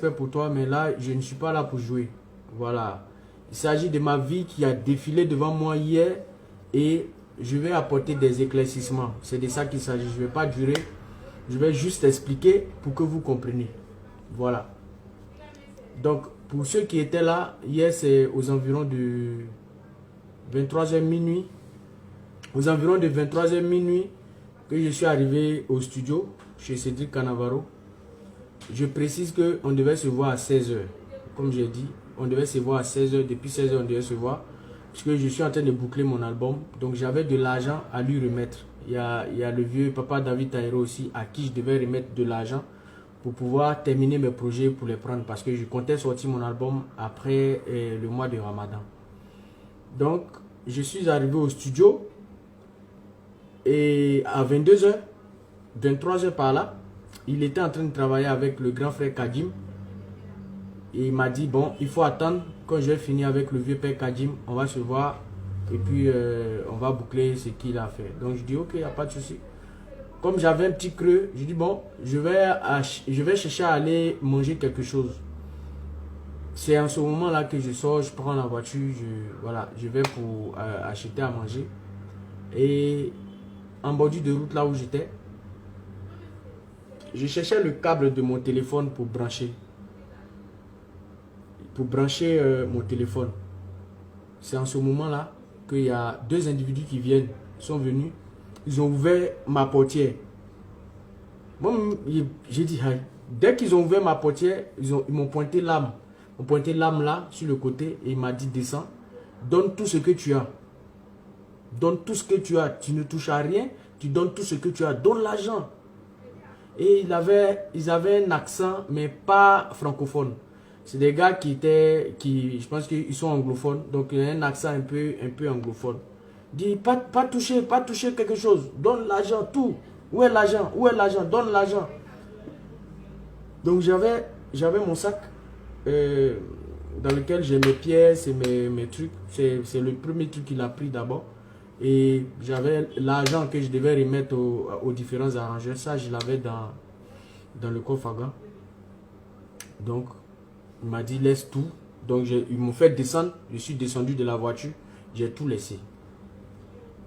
respect pour toi, mais là, je ne suis pas là pour jouer. Voilà. Il s'agit de ma vie qui a défilé devant moi hier et je vais apporter des éclaircissements. C'est de ça qu'il s'agit. Je ne vais pas durer. Je vais juste expliquer pour que vous compreniez. Voilà. Donc, pour ceux qui étaient là, hier, c'est aux environs de 23h minuit. Aux environs de 23h minuit que je suis arrivé au studio chez Cédric Cannavaro. Je précise qu'on devait se voir à 16h. Comme j'ai dit, on devait se voir à 16h. Depuis 16h, on devait se voir. Parce que je suis en train de boucler mon album. Donc, j'avais de l'argent à lui remettre. Il y a le vieux papa David Taïro aussi à qui je devais remettre de l'argent pour pouvoir terminer mes projets, pour les prendre. Parce que je comptais sortir mon album après le mois de Ramadan. Donc, je suis arrivé au studio. Et à 22h, 23h par là, il était en train de travailler avec le grand frère Kadim. Et il m'a dit, bon, il faut attendre. Quand je vais finir avec le vieux père Kadim, on va se voir. Et puis, on va boucler ce qu'il a fait. Donc, je dis, ok, il n'y a pas de souci. Comme j'avais un petit creux, je dis, bon, je vais chercher à aller manger quelque chose. C'est en ce moment-là que je sors, je prends la voiture, je vais pour acheter à manger. Et en bordure de route, là où j'étais, je cherchais le câble de mon téléphone pour brancher. Mon téléphone. C'est en ce moment-là qu'il y a deux individus qui sont venus. Ils ont ouvert ma portière. Moi, j'ai dit, hey. Dès qu'ils ont ouvert ma portière, ils m'ont pointé l'âme. Ils m'ont pointé l'âme là, sur le côté, et il m'a dit, descends, donne tout ce que tu as. Donne tout ce que tu as. Tu ne touches à rien, tu donnes tout ce que tu as. Donne l'argent. Et ils avaient un accent, mais pas francophone. C'est des gars je pense qu'ils sont anglophones. Donc, il y a un accent un peu anglophone. Dis, pas toucher quelque chose. Donne l'argent, tout. Où est l'argent? Où est l'argent? Donne l'argent. Donc, j'avais mon sac dans lequel j'ai mes pièces et mes trucs. C'est le premier truc qu'il a pris d'abord. Et j'avais l'argent que je devais remettre aux différents arrangeurs. Ça, je l'avais dans le coffre à gants. Donc, il m'a dit, laisse tout. Donc, ils m'ont fait descendre. Je suis descendu de la voiture. J'ai tout laissé.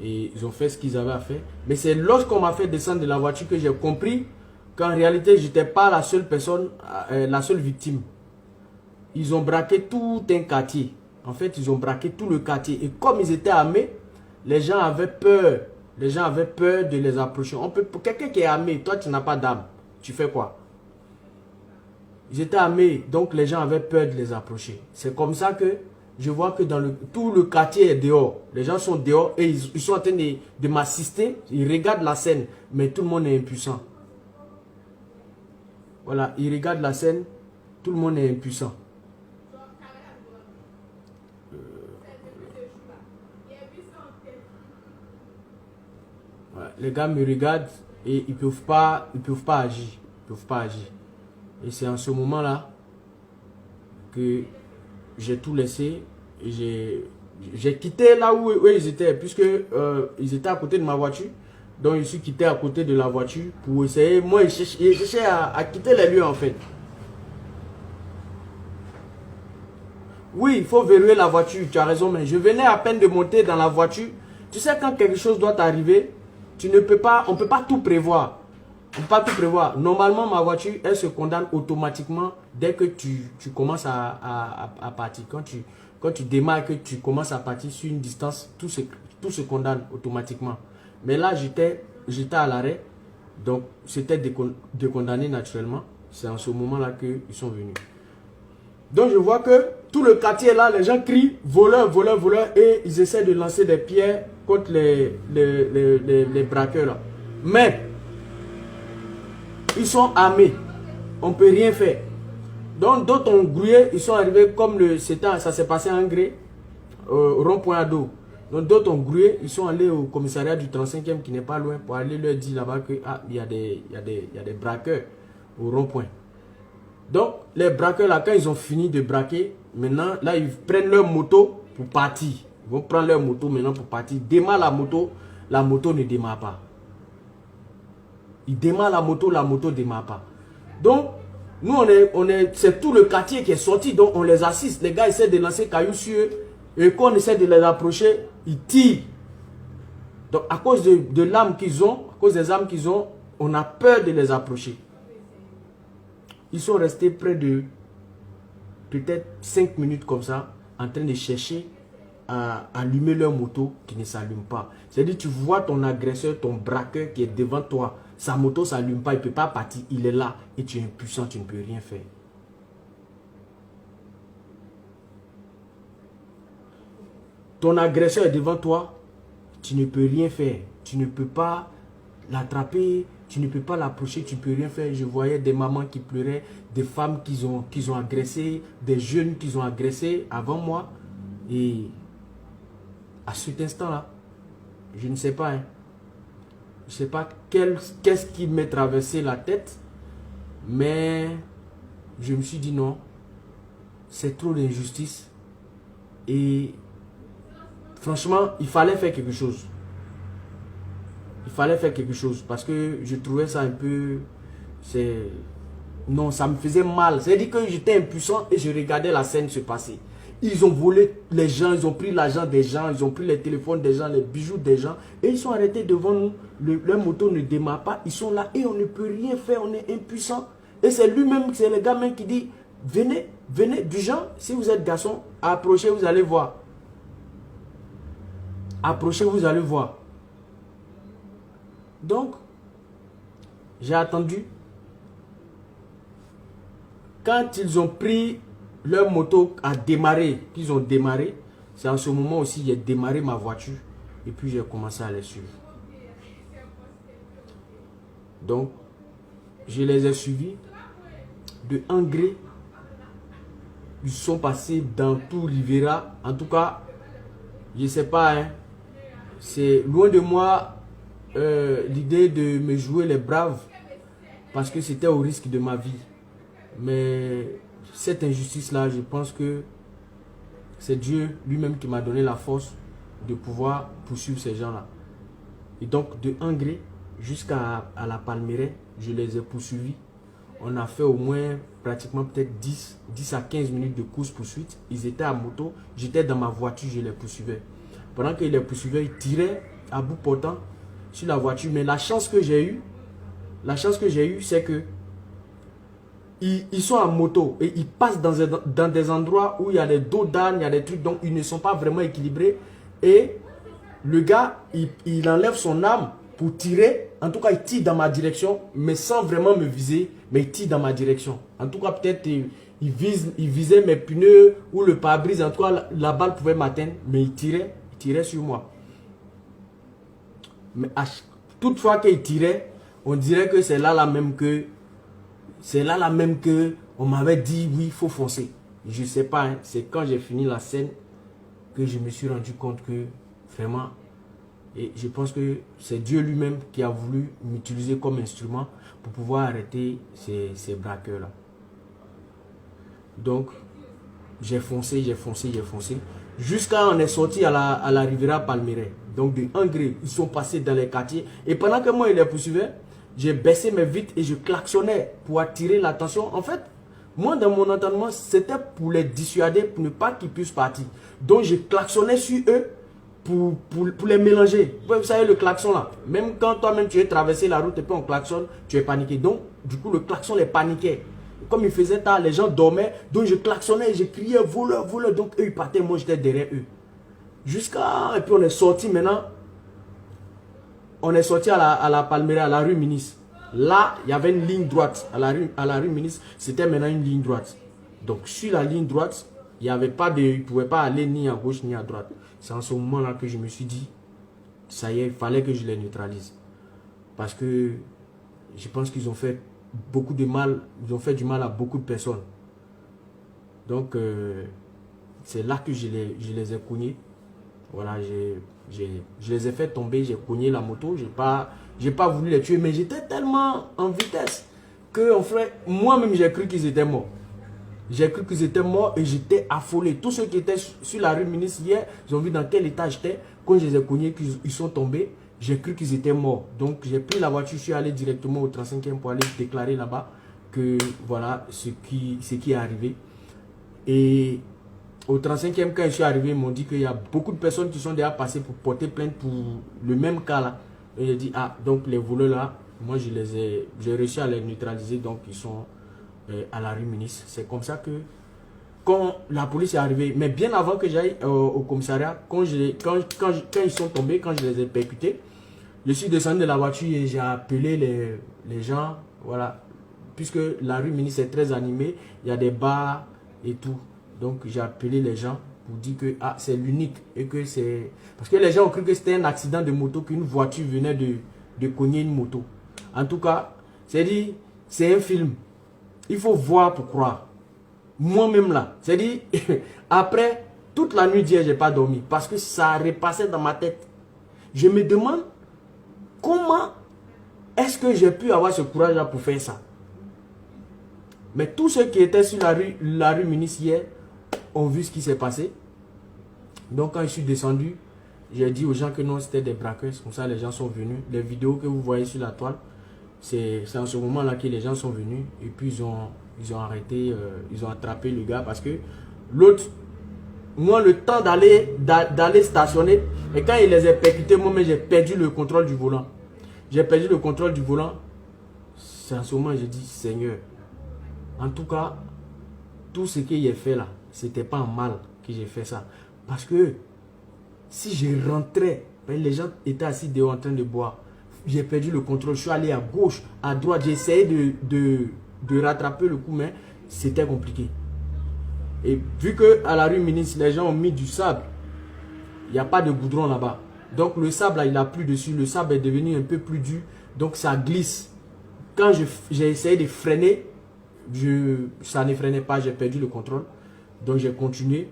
Et ils ont fait ce qu'ils avaient à faire. Mais c'est lorsqu'on m'a fait descendre de la voiture que j'ai compris qu'en réalité, je n'étais pas la seule personne, la seule victime. Ils ont braqué tout un quartier. En fait, ils ont braqué tout le quartier. Et comme ils étaient armés, les gens avaient peur. Les gens avaient peur de les approcher. Pour quelqu'un qui est armé, toi, tu n'as pas d'arme. Tu fais quoi? Ils étaient armés, donc les gens avaient peur de les approcher. C'est comme ça que je vois que tout le quartier est dehors. Les gens sont dehors et ils sont en train de m'assister. Ils regardent la scène, mais tout le monde est impuissant. Voilà, ils regardent la scène, tout le monde est impuissant. Voilà, les gars me regardent et ils peuvent pas agir. Ils peuvent pas agir. Et c'est en ce moment-là que j'ai tout laissé et j'ai quitté là où ils étaient, puisque ils étaient à côté de ma voiture. Donc je suis quitté à côté de la voiture pour essayer. Moi, je cherchais à quitter les lieux en fait. Oui, il faut verrouiller la voiture, tu as raison, mais je venais à peine de monter dans la voiture. Tu sais, quand quelque chose doit t'arriver, on ne peut pas tout prévoir. On ne peut pas tout prévoir. Normalement, ma voiture, elle se condamne automatiquement dès que tu commences à partir. Quand tu démarres, que tu commences à partir sur une distance, tout se condamne automatiquement. Mais là, j'étais à l'arrêt. Donc, c'était décondamné naturellement. C'est en ce moment-là qu'ils sont venus. Donc, je vois que tout le quartier là, les gens crient voleur, voleur, voleur. Et ils essaient de lancer des pierres contre les braqueurs là. Mais ils sont armés. On ne peut rien faire. Donc d'autres ont grouillé. Ils sont arrivés comme ça s'est passé en Gré. Au rond-point à dos. Donc d'autres ont grouillé. Ils sont allés au commissariat du 35e qui n'est pas loin. Pour aller leur dire là-bas qu'il y a des braqueurs au rond-point. Donc les braqueurs là, quand ils ont fini de braquer, maintenant là ils prennent leur moto pour partir. Ils vont prendre leur moto maintenant pour partir. Démarre la moto ne démarre pas. Il démarre la moto ne démarre pas. Donc, Nous, c'est tout le quartier qui est sorti, donc on les assiste. Les gars essaient de lancer cailloux sur eux. Et quand on essaie de les approcher, ils tirent. Donc à cause de l'arme qu'ils ont, à cause des armes qu'ils ont, on a peur de les approcher. Ils sont restés près de peut-être 5 minutes comme ça, en train de chercher à allumer leur moto qui ne s'allume pas. C'est-à-dire tu vois ton agresseur, ton braqueur qui est devant toi. Sa moto ne s'allume pas, il ne peut pas partir. Il est là et tu es impuissant, tu ne peux rien faire. Ton agresseur est devant toi, tu ne peux rien faire. Tu ne peux pas l'attraper, tu ne peux pas l'approcher, tu ne peux rien faire. Je voyais des mamans qui pleuraient, des femmes qu'ils ont agressées, des jeunes qu'ils ont agressés avant moi. Et à cet instant-là, je ne sais pas, hein, je ne sais pas qu'est-ce qui m'est traversé la tête, mais je me suis dit non, c'est trop d'injustice. Et franchement, il fallait faire quelque chose. Il fallait faire quelque chose parce que je trouvais ça un peu... Non, ça me faisait mal. C'est-à-dire que j'étais impuissant et je regardais la scène se passer. Ils ont volé les gens, ils ont pris l'argent des gens, ils ont pris les téléphones des gens, les bijoux des gens. Et ils sont arrêtés devant nous. Leur moto ne démarre pas. Ils sont là et on ne peut rien faire. On est impuissant. Et c'est lui-même, c'est le gars même qui dit, venez, venez, du genre, si vous êtes garçon, approchez, vous allez voir. Approchez, vous allez voir. Donc, j'ai attendu. Quand ils ont pris leur moto à démarrer, qu'ils ont démarré, c'est en ce moment aussi j'ai démarré ma voiture et puis j'ai commencé à les suivre. Donc, je les ai suivis de Angré. Ils sont passés dans tout Rivera. En tout cas, je ne sais pas, hein, c'est loin de moi l'idée de me jouer les braves parce que c'était au risque de ma vie. Mais cette injustice-là, je pense que c'est Dieu lui-même qui m'a donné la force de pouvoir poursuivre ces gens-là. Et donc, de Angré jusqu'à la Palmeraie, je les ai poursuivis. On a fait au moins pratiquement peut-être 10 à 15 minutes de course-poursuite. Ils étaient à moto, j'étais dans ma voiture, je les poursuivais. Pendant qu'ils les poursuivaient, ils tiraient à bout portant sur la voiture. Mais la chance que j'ai eue, c'est que ils sont en moto et ils passent dans des endroits où il y a des dos d'âne, il y a des trucs, donc ils ne sont pas vraiment équilibrés. Et le gars, il enlève son arme pour tirer. En tout cas, il tire dans ma direction, mais sans vraiment me viser, mais il tire dans ma direction. En tout cas, peut-être il visait mes pneus ou le pare-brise. En tout cas, la balle pouvait m'atteindre, mais il tirait sur moi. Mais toutefois qu'il tirait, on dirait que c'est là même que on m'avait dit oui, il faut foncer. Je ne sais pas, hein, c'est quand j'ai fini la scène que je me suis rendu compte que vraiment, et je pense que c'est Dieu lui-même qui a voulu m'utiliser comme instrument pour pouvoir arrêter ces braqueurs-là. Donc, j'ai foncé. Jusqu'à on est sorti à la Rivera Palmeraie. Donc, de Angré, ils sont passés dans les quartiers. Et pendant que moi, ils les poursuivaient, j'ai baissé mes vitres et je klaxonnais pour attirer l'attention. En fait, moi, dans mon entendement, c'était pour les dissuader, pour ne pas qu'ils puissent partir. Donc, je klaxonnais sur eux pour les mélanger. Vous savez, le klaxon là, même quand toi-même tu es traversé la route et puis on klaxonne, tu es paniqué. Donc, du coup, le klaxon les paniquait. Comme il faisait tard, les gens dormaient. Donc, je klaxonnais, je criais voleur, voleur. Donc, eux, ils partaient, moi, j'étais derrière eux. Et puis, on est sorti maintenant. On est sorti à la Palmeraie, à la rue Ministre. Là, il y avait une ligne droite. À la rue Ministre, c'était maintenant une ligne droite. Donc, sur la ligne droite, il n'y avait pas de... Il ne pouvait pas aller ni à gauche ni à droite. C'est en ce moment-là que je me suis dit, ça y est, il fallait que je les neutralise. Parce que je pense qu'ils ont fait beaucoup de mal. Ils ont fait du mal à beaucoup de personnes. Donc, c'est là que je les ai cognés. Voilà, je les ai fait tomber, j'ai cogné la moto, j'ai pas voulu les tuer, mais j'étais tellement en vitesse que en fait, moi-même j'ai cru qu'ils étaient morts. J'ai cru qu'ils étaient morts et j'étais affolé. Tous ceux qui étaient sur la rue Ministre hier, ils ont vu dans quel état j'étais. Quand je les ai cognés, qu'ils sont tombés, j'ai cru qu'ils étaient morts. Donc j'ai pris la voiture, je suis allé directement au 35e pour aller déclarer là-bas. que voilà ce qui est arrivé. Et au 35e, quand je suis arrivé, ils m'ont dit qu'il y a beaucoup de personnes qui sont déjà passées pour porter plainte pour le même cas là. Et j'ai dit, ah, donc les voleurs là, moi j'ai réussi à les neutraliser, donc ils sont à la rue Ministre. C'est comme ça que quand la police est arrivée, mais bien avant que j'aille au commissariat, quand ils sont tombés, quand je les ai percutés, je suis descendu de la voiture et j'ai appelé les gens, voilà, puisque la rue Ministre est très animée, il y a des bars et tout. Donc j'ai appelé les gens pour dire que ah, c'est l'unique et que c'est... Parce que les gens ont cru que c'était un accident de moto, qu'une voiture venait de cogner une moto. En tout cas, c'est-à-dire, c'est un film. Il faut voir pour croire. Moi-même là, c'est-à-dire, après, toute la nuit d'hier, je n'ai pas dormi parce que ça repassait dans ma tête. Je me demande comment est-ce que j'ai pu avoir ce courage-là pour faire ça. Mais tous ceux qui étaient sur la rue Ministre hier ont vu ce qui s'est passé. Donc quand je suis descendu, j'ai dit aux gens que non, c'était des braqueurs. Comme ça, les gens sont venus. Les vidéos que vous voyez sur la toile, c'est en ce moment-là que les gens sont venus. Et puis ils ont arrêté, ils ont attrapé le gars parce que l'autre, moi, le temps d'aller stationner, et quand il les a percutés, moi, j'ai perdu le contrôle du volant. J'ai perdu le contrôle du volant. C'est en ce moment que j'ai dit, Seigneur, en tout cas, tout ce que j'ai fait là, c'était pas en mal que j'ai fait ça. Parce que si je rentrais, les gens étaient assis dehors en train de boire. J'ai perdu le contrôle. Je suis allé à gauche, à droite. J'ai essayé de rattraper le coup, mais c'était compliqué. Et vu que à la rue Ministre, les gens ont mis du sable, il n'y a pas de goudron là-bas. Donc le sable, là, il a plu dessus. Le sable est devenu un peu plus dur. Donc ça glisse. Quand j'ai essayé de freiner, ça ne freinait pas. J'ai perdu le contrôle. Donc j'ai continué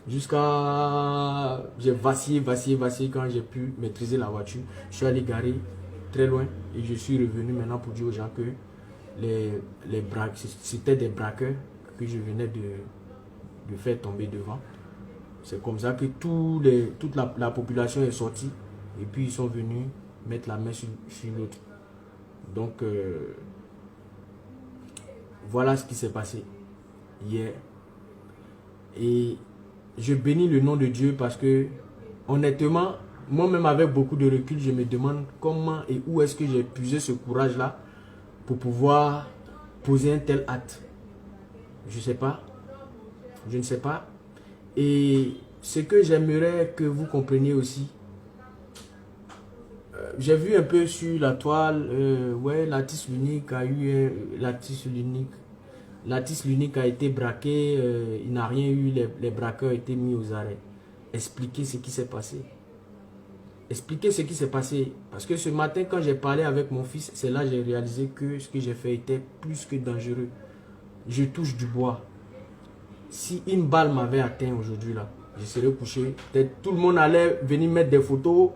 jusqu'à... J'ai vacillé quand j'ai pu maîtriser la voiture. Je suis allé garer très loin et je suis revenu maintenant pour dire aux gens que c'était des braqueurs que je venais de faire tomber devant. C'est comme ça que toute la population est sortie et puis ils sont venus mettre la main sur l'autre. Donc voilà ce qui s'est passé hier. Et je bénis le nom de Dieu parce que honnêtement, moi-même avec beaucoup de recul, je me demande comment et où est-ce que j'ai puisé ce courage-là pour pouvoir poser un tel acte. Je ne sais pas. Je ne sais pas. Et ce que j'aimerais que vous compreniez aussi, j'ai vu un peu sur la toile, ouais, l'artiste l'unique a eu l'artiste l'unique a été braqué, il n'a rien eu, les braqueurs ont été mis aux arrêts. Expliquez ce qui s'est passé. Expliquez ce qui s'est passé. Parce que ce matin, quand j'ai parlé avec mon fils, c'est là que j'ai réalisé que ce que j'ai fait était plus que dangereux. Je touche du bois. Si une balle m'avait atteint aujourd'hui là, je serais couché. Peut-être tout le monde allait venir mettre des photos.